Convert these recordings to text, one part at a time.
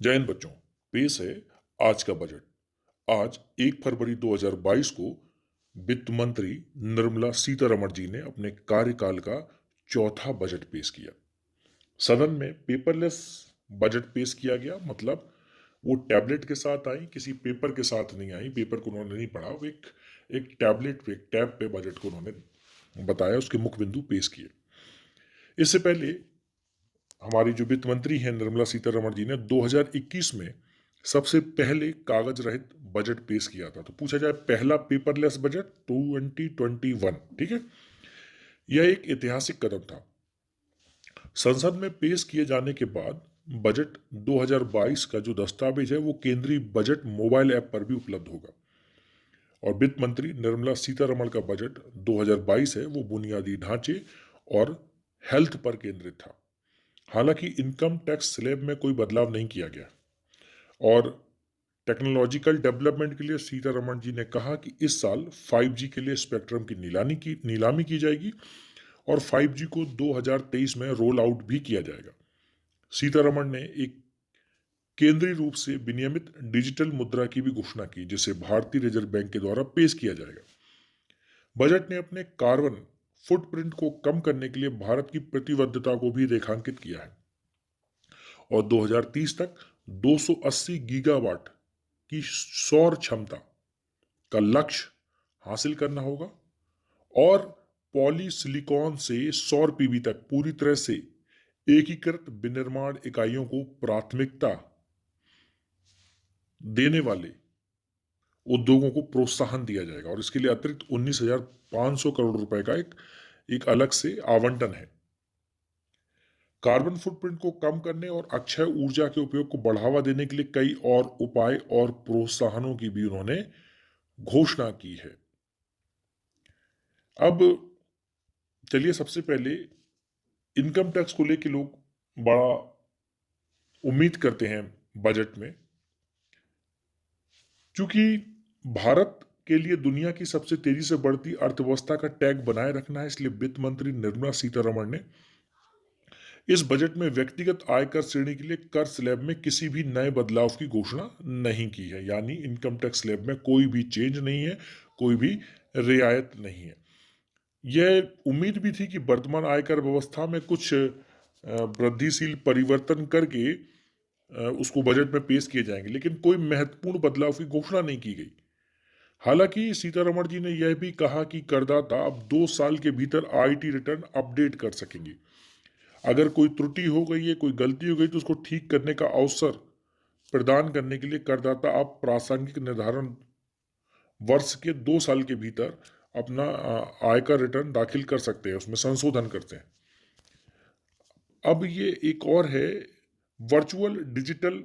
जय हिंद बच्चों। पेश है आज का बजट। आज 1 फरवरी 2022 को वित्त मंत्री निर्मला सीतारमण जी ने अपने कार्यकाल का चौथा बजट पेश किया। सदन में पेपरलेस बजट पेश किया गया, मतलब वो टैबलेट के साथ आई, किसी पेपर के साथ नहीं आई। पेपर को उन्होंने नहीं पढ़ा, वो एक टैबलेट पे, एक टैब पे बजट को उन्होंने बताया, उसके मुख्य बिंदु पेश किए। इससे पहले हमारी जो वित्त मंत्री हैं निर्मला सीतारमण जी ने 2021 में सबसे पहले कागज रहित बजट पेश किया था। तो पूछा जाए पहला पेपरलेस बजट 2021, ठीक है। यह एक ऐतिहासिक कदम था। संसद में पेश किए जाने के बाद बजट 2022 का जो दस्तावेज है वो केंद्रीय बजट मोबाइल ऐप पर भी उपलब्ध होगा। और वित्त मंत्री निर्मला सीतारमण का बजट 2022 है वो बुनियादी ढांचे और हेल्थ पर केंद्रित था। हालांकि इनकम टैक्स स्लैब में कोई बदलाव नहीं किया गया। और टेक्नोलॉजिकल डेवलपमेंट के लिए सीतारमण जी ने कहा कि इस साल 5G के लिए स्पेक्ट्रम की नीलामी की जाएगी और 5G को 2023 में रोल आउट भी किया जाएगा। सीतारमण ने एक केंद्रीय रूप से विनियमित डिजिटल मुद्रा की भी घोषणा की, जिसे भारतीय रिजर्व बैंक के द्वारा पेश किया जाएगा। बजट ने अपने कार्बन फुटप्रिंट को कम करने के लिए भारत की प्रतिबद्धता को भी रेखांकित किया है और 2030 तक 280 गीगावाट की सौर क्षमता का लक्ष्य हासिल करना होगा और पॉलीसिलिकॉन से सौर पीवी तक पूरी तरह से एकीकृत विनिर्माण इकाइयों को प्राथमिकता देने वाले उद्योगों को प्रोत्साहन दिया जाएगा और इसके लिए अतिरिक्त 19,500 करोड़ रुपए का एक अलग से आवंटन है। कार्बन फुटप्रिंट को कम करने और अक्षय ऊर्जा के उपयोग को बढ़ावा देने के लिए कई और उपाय और प्रोत्साहनों की भी उन्होंने घोषणा की है। अब चलिए, सबसे पहले इनकम टैक्स को लेकर लोग बड़ा उम्मीद करते हैं बजट में, क्योंकि भारत के लिए दुनिया की सबसे तेजी से बढ़ती अर्थव्यवस्था का टैग बनाए रखना है। इसलिए वित्त मंत्री निर्मला सीतारमण ने इस बजट में व्यक्तिगत आयकर श्रेणी के लिए कर स्लैब में किसी भी नए बदलाव की घोषणा नहीं की है। यानी इनकम टैक्स स्लैब में कोई भी चेंज नहीं है, कोई भी रियायत नहीं है। यह उम्मीद भी थी कि वर्तमान आयकर व्यवस्था में कुछ वृद्धिशील परिवर्तन करके उसको बजट में पेश किए जाएंगे, लेकिन कोई महत्वपूर्ण बदलाव की घोषणा नहीं की गई। हालांकि सीतारमण जी ने यह भी कहा कि करदाता अब 2 साल के भीतर आईटी रिटर्न अपडेट कर सकेंगे। अगर कोई त्रुटि हो गई है, कोई गलती हो गई, तो उसको ठीक करने का अवसर प्रदान करने के लिए करदाता अब प्रासंगिक निर्धारण वर्ष के 2 साल के भीतर अपना आयकर रिटर्न दाखिल कर सकते हैं, उसमें संशोधन करते हैं। अब ये एक और है, वर्चुअल डिजिटल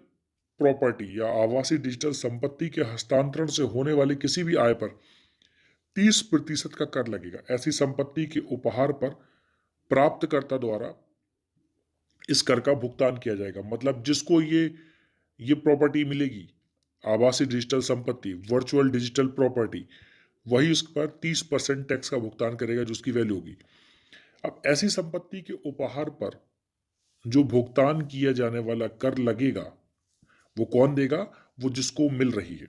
प्रॉपर्टी या आवासीय डिजिटल संपत्ति के हस्तांतरण से होने वाले किसी भी आय पर 30% का कर लगेगा। ऐसी संपत्ति के उपहार पर प्राप्तकर्ता द्वारा इस कर का भुगतान किया जाएगा। मतलब जिसको ये प्रॉपर्टी मिलेगी, आवासीय डिजिटल संपत्ति, वर्चुअल डिजिटल प्रॉपर्टी, वही उस पर 30% टैक्स का भुगतान करेगा जो उसकी वैल्यू होगी। अब ऐसी संपत्ति के उपहार पर जो भुगतान किया जाने वाला कर लगेगा वो कौन देगा? वो जिसको मिल रही है।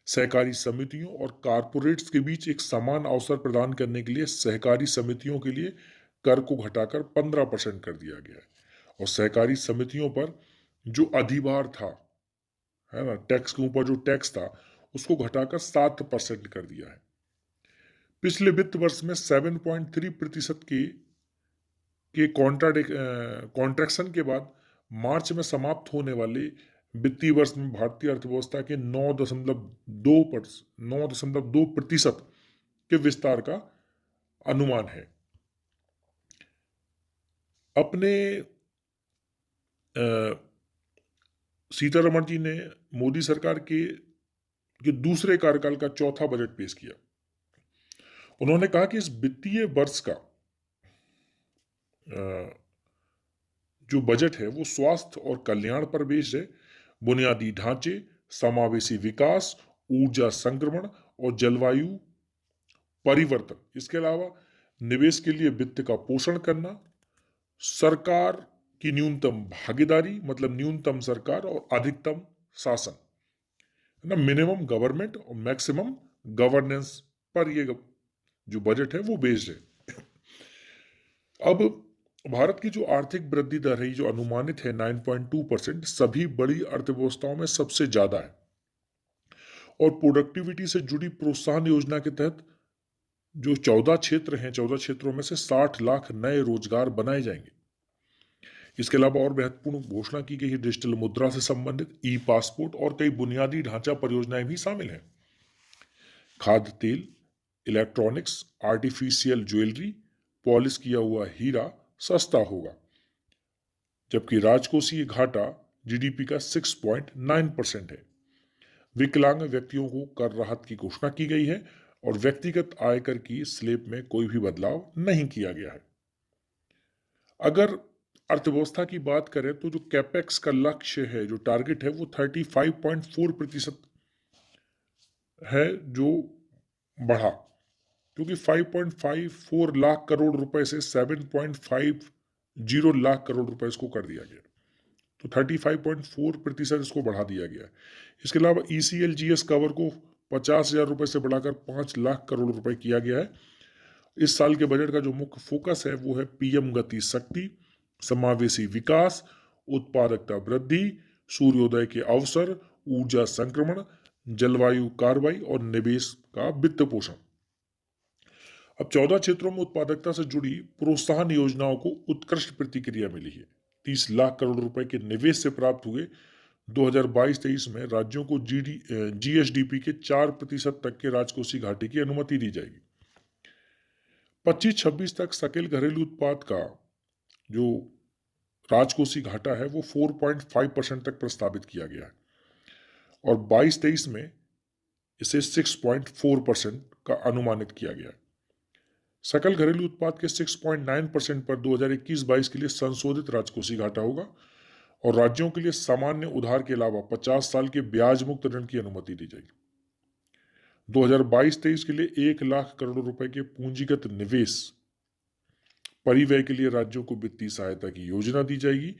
सहकारी समितियों और कारपोरेट्स के बीच एक समान अवसर प्रदान करने के लिए सहकारी समितियों के लिए कर को घटाकर 15% कर दिया गया है और सहकारी समितियों पर जो अधिभार था, है ना, टैक्स के ऊपर जो टैक्स था, उसको घटाकर 7% कर दिया है। पिछले वित्त वर्ष में 7.3% के कॉन्ट्रैक्शन के बाद मार्च में समाप्त होने वाले वित्तीय वर्ष में भारतीय अर्थव्यवस्था के 9.2% के विस्तार का अनुमान है। अपने सीतारमण जी ने मोदी सरकार के दूसरे कार्यकाल का चौथा बजट पेश किया। उन्होंने कहा कि इस वित्तीय वर्ष का जो बजट है वो स्वास्थ्य और कल्याण पर बेस्ड है। बुनियादी ढांचे, समावेशी विकास, ऊर्जा संक्रमण और जलवायु परिवर्तन, इसके अलावा निवेश के लिए वित्त का पोषण करना, सरकार की न्यूनतम भागीदारी, मतलब न्यूनतम सरकार और अधिकतम शासन, है ना, मिनिमम गवर्नमेंट और मैक्सिमम गवर्नेंस पर ये जो बजट है वो बेस्ड है। अब भारत की जो आर्थिक वृद्धि दर है, जो अनुमानित है 9.2%, सभी बड़ी अर्थव्यवस्थाओं में सबसे ज्यादा है। और प्रोडक्टिविटी से जुड़ी प्रोत्साहन योजना के तहत जो 14 क्षेत्र हैं, 14 क्षेत्रों में से 60 लाख नए रोजगार बनाए जाएंगे। इसके अलावा और महत्वपूर्ण घोषणा की गई है, डिजिटल मुद्रा से संबंधित ई पासपोर्ट और कई बुनियादी ढांचा परियोजनाएं भी शामिल हैं। खाद्य तेल, इलेक्ट्रॉनिक्स, आर्टिफिशियल ज्वेलरी, पॉलिश किया हुआ हीरा सस्ता होगा, जबकि राजकोषीय घाटा जीडीपी का 6.9% है। विकलांग व्यक्तियों को कर राहत की घोषणा की गई है और व्यक्तिगत आयकर की स्लैब में कोई भी बदलाव नहीं किया गया है। अगर अर्थव्यवस्था की बात करें तो जो कैपेक्स का लक्ष्य है, जो टारगेट है, वो 35.4% है, जो बढ़ा, क्योंकि 5.54 लाख करोड़ रुपए से 7.50 लाख करोड़ रुपए इसको कर दिया गया, तो 35.4% इसको बढ़ा दिया गया। इसके अलावा ECLGS कवर को 50,000 रुपए से बढ़ाकर 5 लाख करोड़ रुपए किया गया है। इस साल के बजट का जो मुख्य फोकस है वो है PM गति शक्ति, समावेशी विकास, उत्पादकता वृद्धि, सूर्योदय के अवसर, ऊर्जा संक्रमण, जलवायु कार्रवाई और निवेश का वित्त पोषण। अब 14 क्षेत्रों में उत्पादकता से जुड़ी प्रोत्साहन योजनाओं को उत्कृष्ट प्रतिक्रिया मिली है। 30 लाख करोड़ रुपए के निवेश से प्राप्त हुए 2022-23 में राज्यों को GSDP के 4% तक के राजकोषीय घाटे की अनुमति दी जाएगी। 25-26 तक सकल घरेलू उत्पाद का जो राजकोषीय घाटा है वो 4.5% तक प्रस्तावित किया गया है और 22-23 में इसे 6.4% का अनुमानित किया गया है। सकल घरेलू उत्पाद के 6.9% पर 2021-22 के लिए संशोधित राजकोषीय घाटा होगा और राज्यों के लिए सामान्य उधार के अलावा 50 साल के ब्याज मुक्त ऋण की अनुमति दी जाएगी। 2022-23 के लिए 1 लाख करोड़ रुपए के पूंजीगत निवेश परिव्यय के लिए राज्यों को वित्तीय सहायता की योजना दी जाएगी।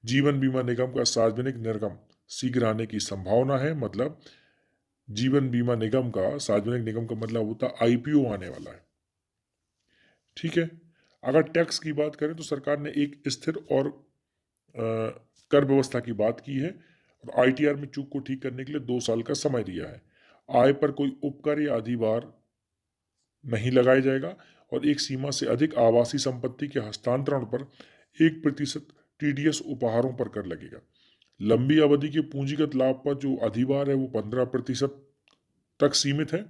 जीवन बीमा निगम का सार्वजनिक निर्गम शीघ्र आने की संभावना है, मतलब जीवन बीमा निगम का, सार्वजनिक निगम का मतलब होता है IPO आने वाला है। ठीक है। अगर टैक्स की बात करें तो सरकार ने एक स्थिर और कर व्यवस्था की बात की है और ITR में चूक को ठीक करने के लिए 2 साल का समय दिया है। आय पर कोई उपकर या अधिभार नहीं लगाया जाएगा और एक सीमा से अधिक आवासीय संपत्ति के हस्तांतरण पर 1% TDS उपहारों पर कर लगेगा। लंबी अवधि के पूंजीगत लाभ पर जो अधिभार है वो 15% तक सीमित है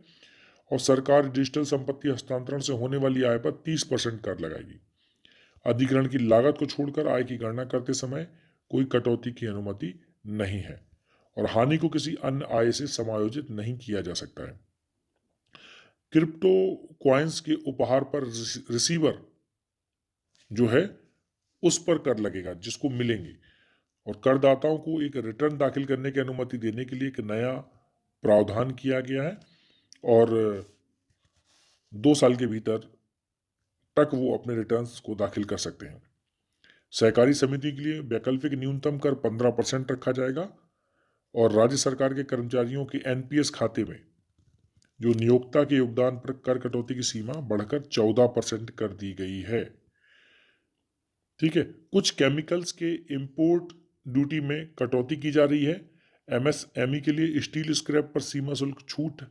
और सरकार डिजिटल संपत्ति हस्तांतरण से होने वाली आय पर 30% कर लगाएगी। अधिग्रहण की लागत को छोड़कर आय की गणना करते समय कोई कटौती की अनुमति नहीं है और हानि को किसी अन्य आय से समायोजित नहीं किया जा सकता है। क्रिप्टो कॉइन्स के उपहार पर रिसीवर जो है उस पर कर लगेगा जिसको मिलेंगे और करदाताओं को एक रिटर्न दाखिल करने की अनुमति देने के लिए एक नया प्रावधान किया गया है और 2 साल के भीतर तक वो अपने रिटर्न्स को दाखिल कर सकते हैं। सहकारी समिति के लिए वैकल्पिक न्यूनतम कर 15% रखा जाएगा और राज्य सरकार के कर्मचारियों के NPS खाते में जो नियोक्ता के योगदान पर कर कटौती की सीमा बढ़कर 14% कर दी गई है। ठीक है। कुछ केमिकल्स के इंपोर्ट ड्यूटी में कटौती की जा रही है। MSME के लिए स्टील स्क्रैप पर सीमा शुल्क छूट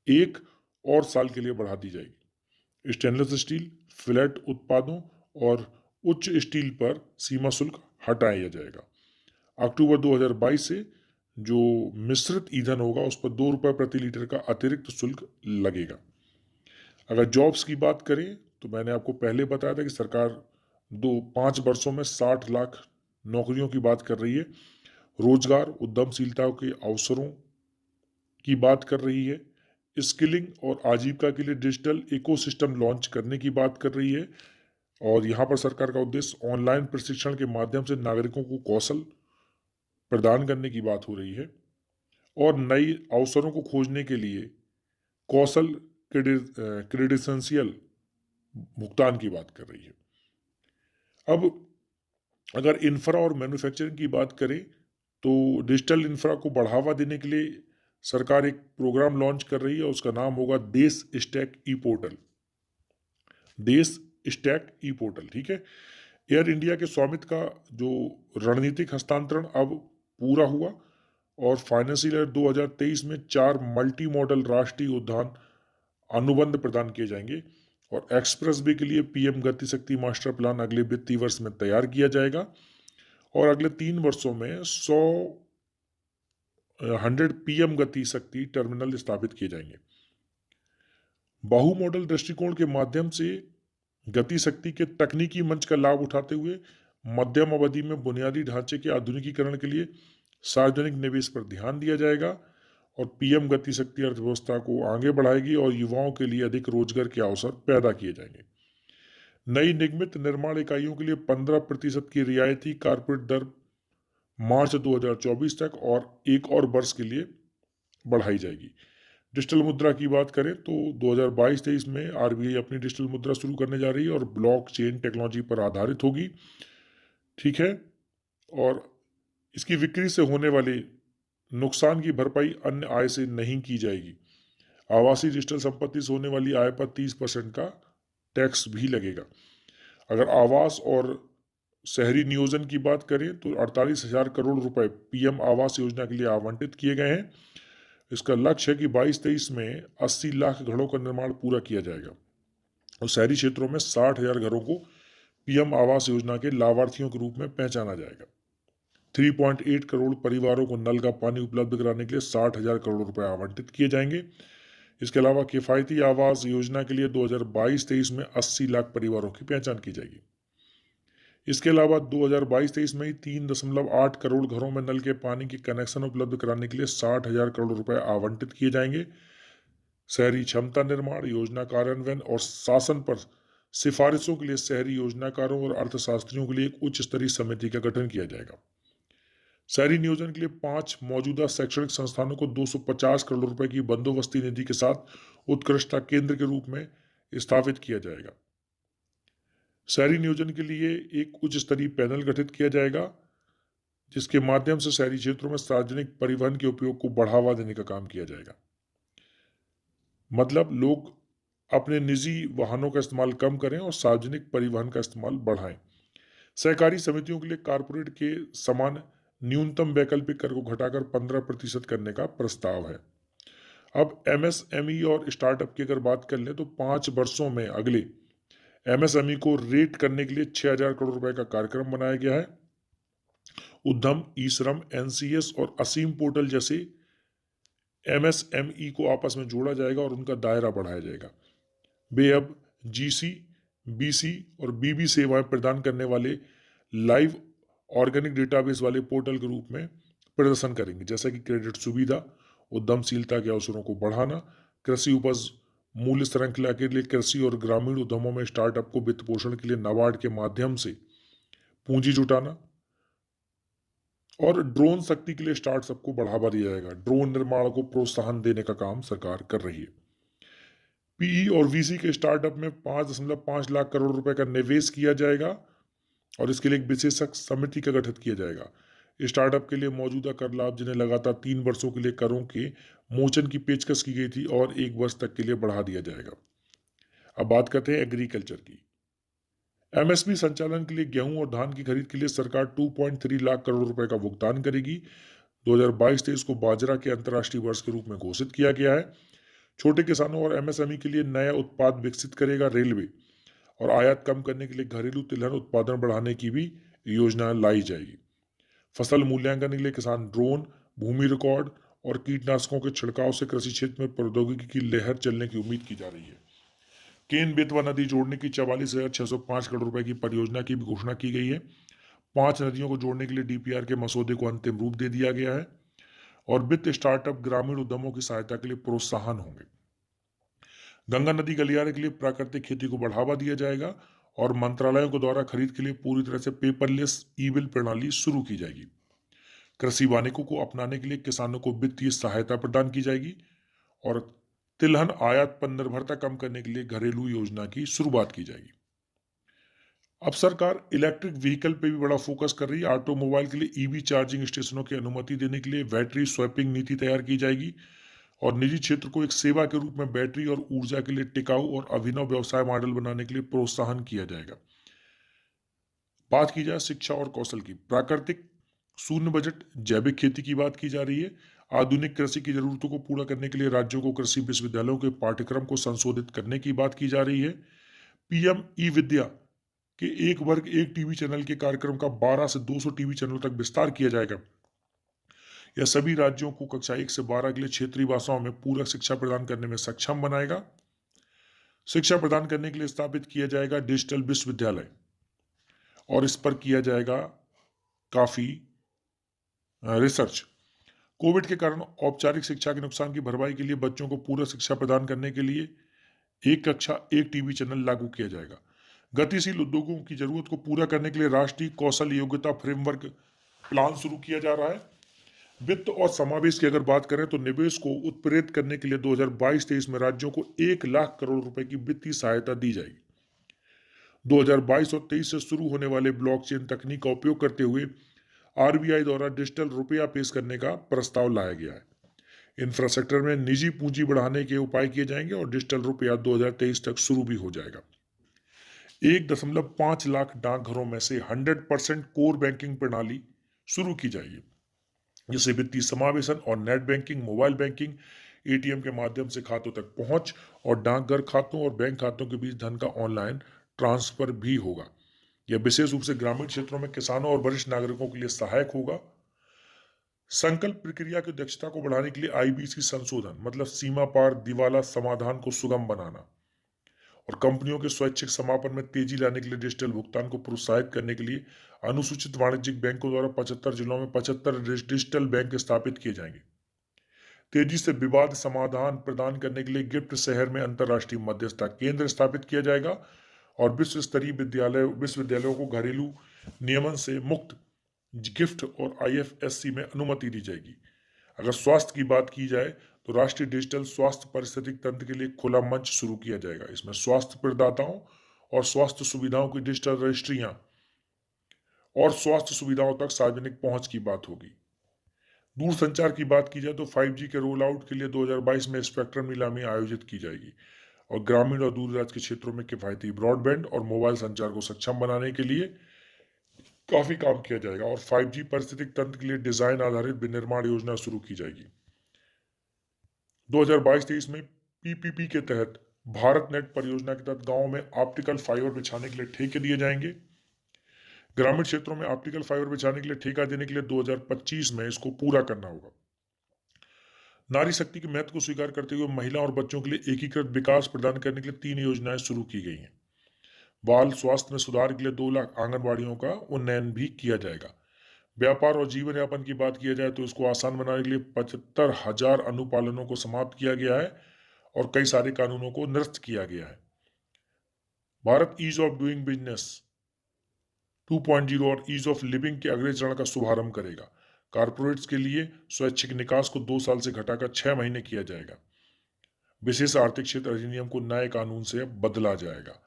1 और साल के लिए बढ़ा दी जाएगी। स्टेनलेस स्टील, फ्लैट उत्पादों और उच्च स्टील पर सीमा शुल्क हटाया जाएगा। अक्टूबर 2022 से जो मिश्रित ईंधन होगा उस पर 2 रुपये प्रति लीटर का अतिरिक्त शुल्क लगेगा। अगर जॉब्स की बात करें तो मैंने आपको पहले बताया था कि सरकार 5 वर्षों में 60 लाख नौकरियों की बात कर रही है। रोजगार उद्यमशीलता के अवसरों की बात कर रही है। स्किलिंग और आजीविका के लिए डिजिटल इकोसिस्टम लॉन्च करने की बात कर रही है और यहाँ पर सरकार का उद्देश्य ऑनलाइन प्रशिक्षण के माध्यम से नागरिकों को कौशल प्रदान करने की बात हो रही है और नई अवसरों को खोजने के लिए कौशल क्रेडेंशियल भुगतान की बात कर रही है। अब अगर इंफ्रा और मैन्युफैक्चरिंग की बात करें तो डिजिटल इंफ्रा को बढ़ावा देने के लिए सरकार एक प्रोग्राम लॉन्च कर रही है, उसका नाम होगा देश स्टैक ई पोर्टल। देश स्टैक ई पोर्टल, ठीक है। एयर इंडिया के स्वामित्व का जो रणनीतिक हस्तांतरण अब पूरा हुआ और फाइनेंशियल ईयर 2023 में 4 मल्टी मॉडल राष्ट्रीय उद्यान अनुबंध प्रदान किए जाएंगे और एक्सप्रेस वे के लिए पीएम गति शक्ति मास्टर प्लान अगले वित्तीय वर्ष में तैयार किया जाएगा और अगले 3 वर्षों में 100 पीएम गति शक्ति टर्मिनल स्थापित किए जाएंगे। बहु मॉडल दृष्टिकोण के माध्यम से गति शक्ति के तकनीकी मंच का लाभ उठाते हुए मध्यम अवधि में बुनियादी ढांचे के आधुनिकीकरण के लिए सार्वजनिक निवेश पर ध्यान दिया जाएगा और पीएम गति शक्ति अर्थव्यवस्था को आगे बढ़ाएगी और युवाओं के लिए अधिक रोजगार के अवसर पैदा किए जाएंगे। नई निगमित निर्माण इकाइयों के लिए 15% की रियायती कारपोरेट दर मार्च 2024 तक और एक और वर्ष के लिए बढ़ाई जाएगी। डिजिटल मुद्रा की बात करें तो 2022-23 में आरबीआई अपनी डिजिटल मुद्रा शुरू करने जा रही है और ब्लॉकचेन टेक्नोलॉजी पर आधारित होगी, ठीक है। और इसकी बिक्री से होने वाले नुकसान की भरपाई अन्य आय से नहीं की जाएगी। आवासीय डिजिटल संपत्ति से होने वाली आय पर 30% का टैक्स भी लगेगा। अगर आवास और शहरी नियोजन की बात करें तो 48,000 करोड़ रुपए पीएम आवास योजना के लिए आवंटित किए गए हैं। इसका लक्ष्य है कि 22-23 में 80 लाख घरों का निर्माण पूरा किया जाएगा और शहरी क्षेत्रों में 60,000 घरों को पीएम आवास योजना के लाभार्थियों के रूप में पहचाना जाएगा। 3.8 करोड़ परिवारों को नल का पानी उपलब्ध कराने के लिए 60,000 करोड़ रुपए आवंटित किए जाएंगे। इसके अलावा किफायती आवास योजना के लिए 2022-23 में 80 लाख परिवारों की पहचान की जाएगी। इसके अलावा 2022-23 में ही 3.8 करोड़ घरों में नल के पानी के कनेक्शन उपलब्ध कराने के लिए 60,000 करोड़ रुपए आवंटित किए जाएंगे। शहरी क्षमता निर्माण योजना कार्यान्वयन और शासन पर सिफारिशों के लिए शहरी योजनाकारों और अर्थशास्त्रियों के लिए एक उच्च स्तरीय समिति का गठन किया जाएगा। शहरी नियोजन के लिए 5 मौजूदा शैक्षणिक संस्थानों को 250 करोड़ रुपए की बंदोबस्ती निधि के साथ उत्कृष्टता केंद्र के रूप में स्थापित किया जाएगा। शहरी नियोजन के लिए एक उच्च स्तरीय पैनल गठित किया जाएगा जिसके माध्यम से शहरी क्षेत्रों में सार्वजनिक परिवहन के उपयोग को बढ़ावा देने का काम किया जाएगा। मतलब लोग अपने निजी वाहनों का इस्तेमाल कम करें और सार्वजनिक परिवहन का इस्तेमाल बढ़ाएं। सहकारी समितियों के लिए कारपोरेट के समान न्यूनतम वैकल्पिक कर को घटाकर 15% करने का प्रस्ताव है। अब एमएसएमई और स्टार्टअप की अगर बात कर लें तो 5 वर्षों में अगले एमएसएमई को रेट करने के लिए 6,000 करोड़ रुपए का कार्यक्रम बनाया गया है। उद्यम, ई श्रम, एनसीएस और असीम पोर्टल जैसे एमएसएमई को आपस में जोड़ा जाएगा और उनका दायरा बढ़ाया जाएगा। वे अब जीसी, बीसी और बीबी सेवाएं प्रदान करने वाले लाइव ऑर्गेनिक डेटाबेस वाले पोर्टल के रूप में प्रदर्शन करेंगे, जैसा कि क्रेडिट सुविधा, उद्यमशीलता के अवसरों को बढ़ाना, कृषि उपज मूल्य श्रृंखला के लिए कृषि और ग्रामीण उद्यमों में स्टार्टअप को वित्त पोषण के लिए नाबार्ड के माध्यम से पूंजी जुटाना और ड्रोन शक्ति के लिए स्टार्टअप को बढ़ावा दिया जाएगा। ड्रोन निर्माण को प्रोत्साहन देने का काम सरकार कर रही है। पीई और वीसी के स्टार्टअप में 5.5 लाख करोड़ रुपए का निवेश किया जाएगा और इसके लिए एक विशेषज्ञ समिति का गठन किया जाएगा। स्टार्टअप के लिए मौजूदा कर लाभ जिन्हें लगातार 3 वर्षों के लिए करों के मोचन की पेशकश की गई थी और 1 वर्ष तक के लिए बढ़ा दिया जाएगा। अब बात करते हैं एग्रीकल्चर की। एमएसपी संचालन के लिए गेहूं और धान की खरीद के लिए सरकार 2.3 लाख करोड़ रुपए का भुगतान करेगी। 2022-23 को बाजरा के अंतर्राष्ट्रीय वर्ष के रूप में घोषित किया गया है। छोटे किसानों और एमएसएमई के लिए नया उत्पाद विकसित करेगा रेलवे और आयात कम करने के लिए घरेलू तिलहन उत्पादन बढ़ाने की भी योजना लाई जाएगी। फसल मूल्यांकन के लिए किसान ड्रोन, भूमि रिकॉर्ड और कीटनाशकों के छिड़काव से कृषि क्षेत्र में प्रौद्योगिकी की लहर चलने की उम्मीद की जा रही है। केन बेतवा नदी जोड़ने की 44,605 करोड़ रुपए की परियोजना की भी घोषणा की गई है। 5 नदियों को जोड़ने के लिए डीपीआर के मसौदे को अंतिम रूप दे दिया गया है और वित्त स्टार्टअप ग्रामीण उद्यमों की सहायता के लिए प्रोत्साहन होंगे। गंगा नदी गलियारे के लिए प्राकृतिक खेती को बढ़ावा दिया जाएगा और मंत्रालयों के द्वारा खरीद के लिए पूरी तरह से पेपरलेस ई बिल प्रणाली शुरू की जाएगी। कृषि वानिकों को अपनाने के लिए किसानों को वित्तीय सहायता प्रदान की जाएगी और तिलहन आयात पर निर्भरता कम करने के लिए घरेलू योजना की शुरुआत की जाएगी। अब सरकार इलेक्ट्रिक व्हीकल पे भी बड़ा फोकस कर रही है। ऑटोमोबाइल के लिए ईवी चार्जिंग स्टेशनों की अनुमति देने के लिए बैटरी स्वैपिंग नीति तैयार की जाएगी और निजी क्षेत्र को एक सेवा के रूप में बैटरी और ऊर्जा के लिए टिकाऊ और अभिनव व्यवसाय मॉडल बनाने के लिए प्रोत्साहन किया जाएगा। बात की जाए शिक्षा और कौशल की, प्राकृतिक शून्य बजट जैविक खेती की बात की जा रही है। आधुनिक कृषि की जरूरतों को पूरा करने के लिए राज्यों को कृषि विश्वविद्यालयों के पाठ्यक्रम को संशोधित करने की बात की जा रही है। पीएम ई विद्या के एक वर्ग एक टीवी चैनल के कार्यक्रम का 12 से 200 टीवी चैनल तक विस्तार किया जाएगा। यह सभी राज्यों को कक्षा 1 से 12 के लिए क्षेत्रीय भाषाओं में पूरक शिक्षा प्रदान करने में सक्षम बनाएगा। शिक्षा प्रदान करने के लिए स्थापित किया जाएगा डिजिटल विश्वविद्यालय और इस पर किया जाएगा काफी रिसर्च। कोविड के कारण औपचारिक शिक्षा के नुकसान की भरपाई के लिए बच्चों को पूरक शिक्षा प्रदान करने के लिए एक कक्षा एक टीवी चैनल लागू किया जाएगा। गतिशील उद्योगों की जरूरत को पूरा करने के लिए राष्ट्रीय कौशल योग्यता फ्रेमवर्क प्लान शुरू किया जा रहा है। वित्त और समावेश की अगर बात करें तो निवेश को उत्प्रेरित करने के लिए 2022-23 में राज्यों को 1 लाख करोड़ रुपए की वित्तीय सहायता दी जाएगी। 2022 और 23 से शुरू होने वाले ब्लॉकचेन तकनीक का उपयोग करते हुए आरबीआई द्वारा डिजिटल रुपया पेश करने का प्रस्ताव लाया गया है। इंफ्रास्ट्रक्चर में निजी पूंजी बढ़ाने के उपाय किए जाएंगे और डिजिटल रुपया 2023 तक शुरू भी हो जाएगा। 1.5 लाख डाकघरों में से 100% कोर बैंकिंग प्रणाली शुरू की जाएगी, जिससे वित्तीय समावेशन और net banking, mobile banking, ATM के माध्यम से खातों तक पहुंच और डाकघर खातों और बैंक खातों के बीच धन का ऑनलाइन ट्रांसफर भी होगा। यह विशेष रूप से ग्रामीण क्षेत्रों में किसानों और वरिष्ठ नागरिकों के लिए सहायक होगा। संकल्प प्रक्रिया की दक्षता को बढ़ाने के लिए आईबीसी संशोधन, मतलब सीमा पार दिवाला समाधान को सुगम बनाना और कंपनियों के स्वैच्छिक समापन में तेजी लाने के लिए डिजिटल भुगतान को प्रोत्साहित करने के लिए अनुसूचित वाणिज्यिक बैंकों द्वारा 75 जिलों में 75 डिजिटल बैंक स्थापित किए जाएंगे। तेजी से विवाद समाधान प्रदान करने के लिए गिफ्ट शहर में अंतर्राष्ट्रीय मध्यस्थता केंद्र स्थापित किया जाएगा और विश्व स्तरीय विश्वविद्यालयों को घरेलू नियमन से मुक्त गिफ्ट और आईएफएससी में अनुमति दी जाएगी। अगर स्वास्थ्य की बात की जाए तो राष्ट्रीय डिजिटल स्वास्थ्य पारिस्थितिक तंत्र के लिए खुला मंच शुरू किया जाएगा। इसमें स्वास्थ्य प्रदाताओं और स्वास्थ्य सुविधाओं की डिजिटल रजिस्ट्रियां और स्वास्थ्य सुविधाओं तक सार्वजनिक पहुंच की बात होगी। दूरसंचार की बात की जाए तो 5G के रोल आउट के लिए 2022 में स्पेक्ट्रम नीलामी आयोजित की जाएगी और ग्रामीण और दूरदराज के क्षेत्रों में किफायती ब्रॉडबैंड और मोबाइल संचार को सक्षम बनाने के लिए काफी काम किया जाएगा और 5G पारिस्थितिक तंत्र के लिए डिजाइन आधारित विनिर्माण योजना शुरू की जाएगी। 2022-23 में पीपीपी के तहत भारत नेट परियोजना के तहत गांवों में ऑप्टिकल फाइबर बिछाने के लिए ठेके दिए जाएंगे। ग्रामीण क्षेत्रों में ऑप्टिकल फाइबर बिछाने के लिए ठेका देने के लिए 2025 में इसको पूरा करना होगा। नारी शक्ति के महत्व को स्वीकार करते हुए महिला और बच्चों के लिए एकीकृत विकास प्रदान करने के लिए 3 योजनाएं शुरू की गई हैं। बाल स्वास्थ्य में सुधार के लिए 2 लाख आंगनबाड़ियों का उन्नयन भी किया जाएगा। व्यापार और जीवन यापन की बात किया जाए तो इसको आसान बनाने के लिए 75,000 अनुपालनों को समाप्त किया गया है और कई सारे कानूनों को निरस्त किया गया है। Bharat ease of doing business 2.0 और ईज ऑफ लिविंग के अगले चरण का शुभारंभ करेगा। कारपोरेट्स के लिए स्वैच्छिक निकास को 2 साल से घटाकर 6 महीने किया जाएगा। विशेष आर्थिक क्षेत्र अधिनियम को नए कानून से बदला जाएगा।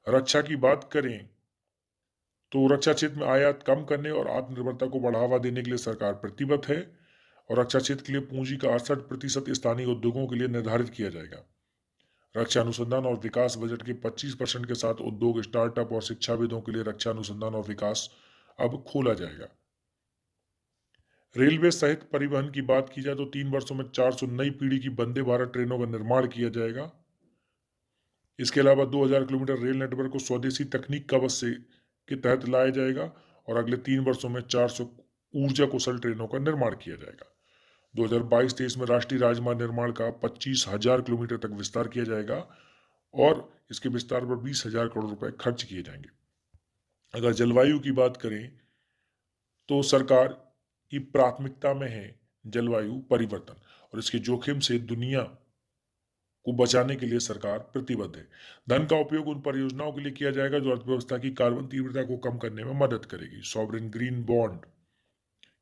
रक्षा की बात करें तो रक्षा क्षेत्र में आयात कम करने और आत्मनिर्भरता को बढ़ावा देने के लिए सरकार प्रतिबद्ध है और रक्षा क्षेत्र के लिए पूंजी का 68% स्थानीय उद्योगों के लिए निर्धारित किया जाएगा। रक्षा अनुसंधान और विकास बजट के 25% के साथ उद्योग, स्टार्टअप और शिक्षाविदों के लिए रक्षा अनुसंधान और विकास अब खोला जाएगा। रेलवे सहित परिवहन की बात की जाए तो 3 वर्षों में 400 नई पीढ़ी की वंदे भारत ट्रेनों का निर्माण किया जाएगा। इसके अलावा 2000 किलोमीटर रेल नेटवर्क को स्वदेशी तकनीक का बस से के तहत लाया जाएगा और अगले 3 वर्षों में 400 ऊर्जा कुशल ट्रेनों का निर्माण किया जाएगा। 2022-23 में राष्ट्रीय राजमार्ग निर्माण का 25,000 किलोमीटर तक विस्तार किया जाएगा और इसके विस्तार पर 20,000 करोड़ रुपए खर्च किए जाएंगे। अगर जलवायु की बात करें तो सरकार की प्राथमिकता में है जलवायु परिवर्तन और इसके जोखिम से दुनिया को बचाने के लिए सरकार प्रतिबद्ध है। धन का उपयोग उन परियोजनाओं के लिए किया जाएगा जो अर्थव्यवस्था की कार्बन तीव्रता को कम करने में मदद करेगी। सॉवरेन ग्रीन बॉन्ड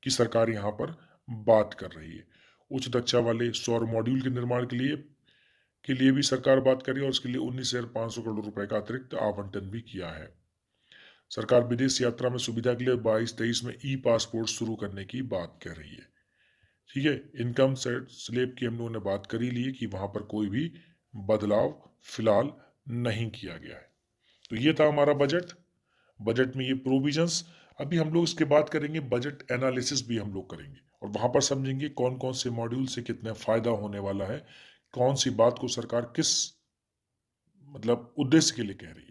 की सरकार यहाँ पर बात कर रही है। उच्च दक्षता वाले सौर मॉड्यूल के निर्माण के लिए भी सरकार बात कर रही है और उसके लिए 19,500 करोड़ रुपए का अतिरिक्त आवंटन भी किया है। सरकार विदेश यात्रा में सुविधा के लिए 22-23 में ई पासपोर्ट शुरू करने की बात कह रही है। ठीक है, इनकम स्लैब की हम लोगों ने बात कर ही ली कि वहां पर कोई भी बदलाव फिलहाल नहीं किया गया है। तो ये था हमारा बजट। बजट में ये प्रोविजंस। अभी हम लोग इसके बात करेंगे, बजट एनालिसिस भी हम लोग करेंगे और वहां पर समझेंगे कौन कौन से मॉड्यूल से कितना फायदा होने वाला है, कौन सी बात को सरकार किस मतलब उद्देश्य के लिए कह रही है।